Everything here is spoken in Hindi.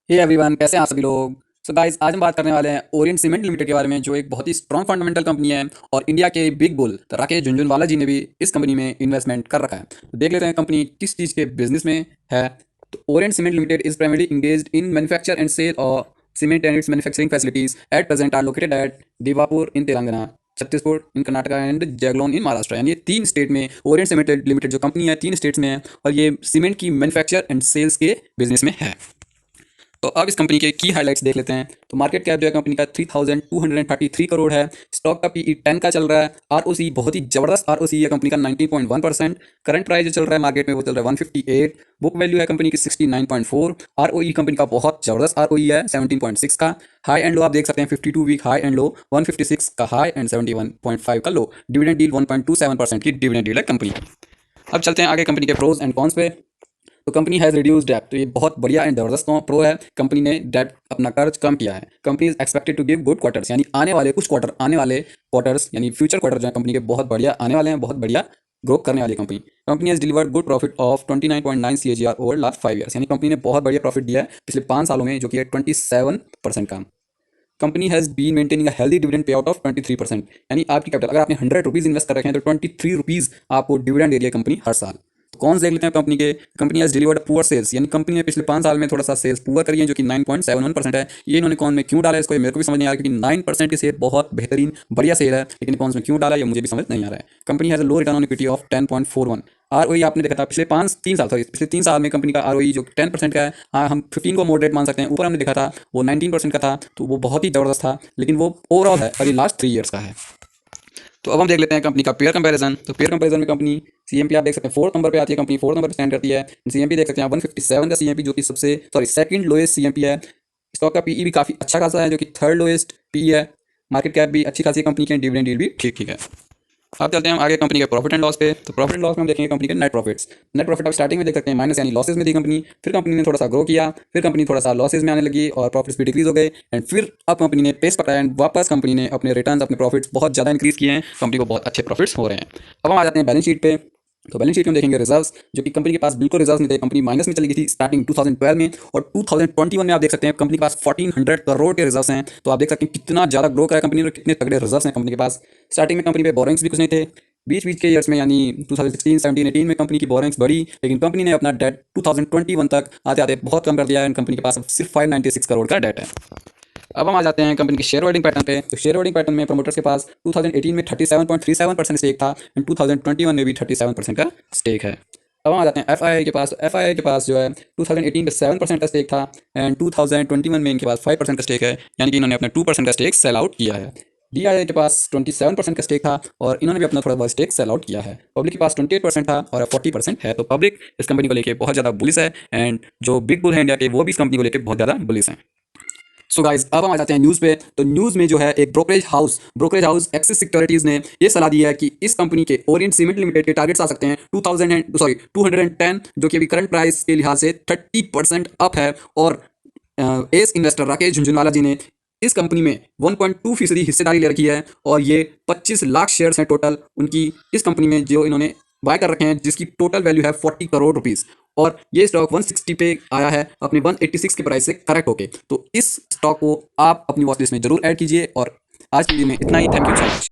हे एवरीवन, कैसे हैं आप सभी लोग। सो गाइस, आज हम बात करने वाले हैं ओरिएंट सीमेंट लिमिटेड के बारे में, जो एक बहुत ही स्ट्रॉन्ग फंडामेंटल कंपनी है और इंडिया के बिग बुल राकेश झुनझुनवाला जी ने भी इस कंपनी में इन्वेस्टमेंट कर रखा है। तो देख लेते हैं कंपनी किस चीज़ के बिजनेस में है। तो Orient Cement Limited is primarily engaged in manufacture and sale और cement and its manufacturing facilities at present are located at Devapur in Telangana, Chhattisgarh in Karnataka and Jalgaon in Maharashtra. यानी ये तीन स्टेट में ओरिएंट सीमेंट लिमिटेड जो कंपनी है, तीन स्टेट्स में है और ये सीमेंट की मैन्युफैक्चर एंड सेल्स के बिजनेस में है। तो अब इस कंपनी के की हाइलाइट्स देख लेते हैं। तो मार्केट कैप जो है कंपनी का 3233 करोड़ है। स्टॉक का पीई 10 का चल रहा है। आरओसी बहुत ही जबरदस्त आरओसी है कंपनी का 19.1%। करंट प्राइस जो चल रहा है मार्केट में वो चल रहा है 158। बुक वैल्यू है कंपनी की 69.4। आरओई कंपनी का बहुत जबरदस्त आरओई है 17.6 का। हाई एंड लो आप देख सकते हैं, 52 वीक हाई एंड लो, 156 का हाई एंड 71.5 का लो। डिविडेंड डील 1.27% की डिविडेंड डील है कंपनी की। अब चलते हैं आगे कंपनी के प्रोज एंड कॉन्स पे। तो कंपनी हैज़ रिड्यूस डेट। तो ये बहुत बढ़िया एंड जबरदस्त प्रो है। कंपनी ने डेट अपना कर्ज कम किया है। Company is expected to give good quarters, यानी आने वाले क्वार्टर्स यानी फ्यूचर क्वार्टर जो है कंपनी के बहुत बढ़िया आने वाले हैं, बहुत बढ़िया ग्रो करने वाली company. Company has delivered good profit of 29.9 CAGR over last 5 years, यानी कंपनी ने बहुत बढ़िया प्रॉफिट दिया है पिछले 5 सालों में, जो कि है 27% का। Company has been maintaining a healthy dividend payout of 23%, यानी आपकी कैपिटल अगर आपने 100 रुपीज़ इन्वेस्ट कर रखे हैं तो 23 रुपीज़ आपको डिविडेंड दे रही है कंपनी हर साल। कौन देख लेते हैं कंपनी के। Company has delivered poor sales, यानी कंपनी ने पिछले 5 साल में थोड़ा सा सेल्स पुअर करी है, जो कि 9.71% है। ये इन्होंने कौन में क्यों डाला है इसको, ये मेरे को भी समझ नहीं आ रहा, क्योंकि 9% की सेल बहुत बेहतरीन बढ़िया सेल है, लेकिन कौन में क्यों डाला है ये मुझे भी समझ नहीं आ रहा है। Company has low return on equity of 10.41। ROE आपने देखा था पिछले 3 साल में कंपनी का आरओई जो 10% का है। हाँ, हम 15 को मॉडरेट मान सकते हैं। ऊपर हमने देखा था वो 19% का था, तो वो बहुत ही जबरदस्त था, लेकिन वो ओवरऑल है और ये लास्ट 3 ईयर्स का है। तो अब हम देख लेते हैं कंपनी का पेयर कंपैरिजन। तो पेयर कंपैरिजन में कंपनी सीएमपी आप देख सकते हैं 4th नंबर पे आती है, कंपनी 4th नंबर पे स्टैंड करती है। सीएमपी देख सकते हैं 157 का सीएमपी, जो कि सेकंड लोएस्ट सीएमपी है। स्टॉक का पीई भी काफ़ी अच्छा खासा है, जो कि थर्ड लोएस्ट पीई है। मार्केट कैप भी अच्छी खासी कंपनी की है, डिविडेंड यील्ड भी ठीक ठीक है। अब चलते हैं हम आगे कंपनी के प्रॉफिट एंड लॉस पे। तो प्रॉफिट एंड लॉस में हम देखेंगे कंपनी के नेट प्रॉफिट्स। नेट प्रॉफिट आप स्टार्टिंग में देख सकते हैं माइनस यानी लॉसेज में थी कंपनी, फिर कंपनी ने थोड़ा सा ग्रो किया, फिर कंपनी थोड़ा सा लॉसेज में आने लगी और प्रॉफिट्स भी डिक्रीज हो गए, एंड फिर अब कंपनी ने पेस पकड़ा एंड वापस कंपनी ने अपने रिटर्न्स अपने प्रॉफिट्स बहुत ज़्यादा इंक्रीज किए हैं। कंपनी को बहुत अच्छे प्रॉफिट्स हो रहे हैं। अब हम आ जाते हैं बैलेंस शीट पे। तो बैलेंस शीट में हम देखेंगे रिजर्व्स, जो कि कंपनी के पास बिल्कुल रिजर्व्स नहीं थे। कंपनी माइनस में चली गई थी स्टार्टिंग 2012 में, और 2021 में आप देख सकते हैं कंपनी के पास 1400 करोड़ के रिजर्व्स हैं। तो आप देख सकते हैं कितना ज़्यादा ग्रो करा है कंपनी ने, कितने तगड़े रिजर्व्स हैं कंपनी के पास। स्टार्टिंग में कंपनी पे बोरिंग्स भी कुछ नहीं थे। बीच बीच के ईयर्स में यानी 2016, 17, 18 में कंपनी की बोरिंग्स बढ़ी, लेकिन कंपनी ने अपना डेट 2021 तक आते आते बहुत कम कर दिया है। कंपनी के पास अब सिर्फ 596 करोड़ का डेट है। अब हम आ जाते हैं कंपनी के शेयर होल्डिंग पैटर्न पे। तो शेयर होल्डिंग पैटर्न में प्रमोटर्स के पास 2018 में 37.37% स्टेक था एंड 2021 में भी 37% का स्टेक है। अब हम आ जाते हैं एफआईआई के पास। तो एफआईआई के पास जो है 2018 में 7% का स्टेक था एंड 2021 में इनके पास 5% का स्टेक है, यानी कि इन्होंने अपना 2% का स्टेक सेल आउट किया है। डीआईआई के पास 27% का स्टेक था और इन्होंने भी अपना थोड़ा बहुत स्टेक सेल आउट किया है। पब्लिक के पास 28% था और 40% है। तो पब्लिक इस कंपनी को लेकर बहुत ज़्यादा बुलिश है एंड जो बिग बुल है इंडिया के, वो भी इस कंपनी को लेकर बहुत ज़्यादा बुलिश हैं। सो गाइज, अब हम आ जाते हैं न्यूज़ पे। तो न्यूज़ में जो है एक ब्रोकरेज हाउस एक्सिस सिक्योरिटीज़ ने ये सलाह दी है कि इस कंपनी के ओरिएंट सीमेंट लिमिटेड के टारगेट्स आ सकते हैं 210, जो कि अभी करंट प्राइस के लिहाज से 30% अप है। और एस इन्वेस्टर राकेश झुनझुनवाला जी ने इस कंपनी में 1.2% हिस्सेदारी ले रखी है और ये 25 लाख शेयर्स हैं टोटल उनकी इस कंपनी में, जो इन्होंने बाय कर रखे हैं, जिसकी टोटल वैल्यू है 40 करोड़ रुपीस। और ये स्टॉक 160 पे आया है अपने 186 के प्राइस से करेक्ट होके। तो इस स्टॉक को आप अपनी वॉच लिस्ट में जरूर ऐड कीजिए। और आज के लिए में इतना ही। Thank you so much.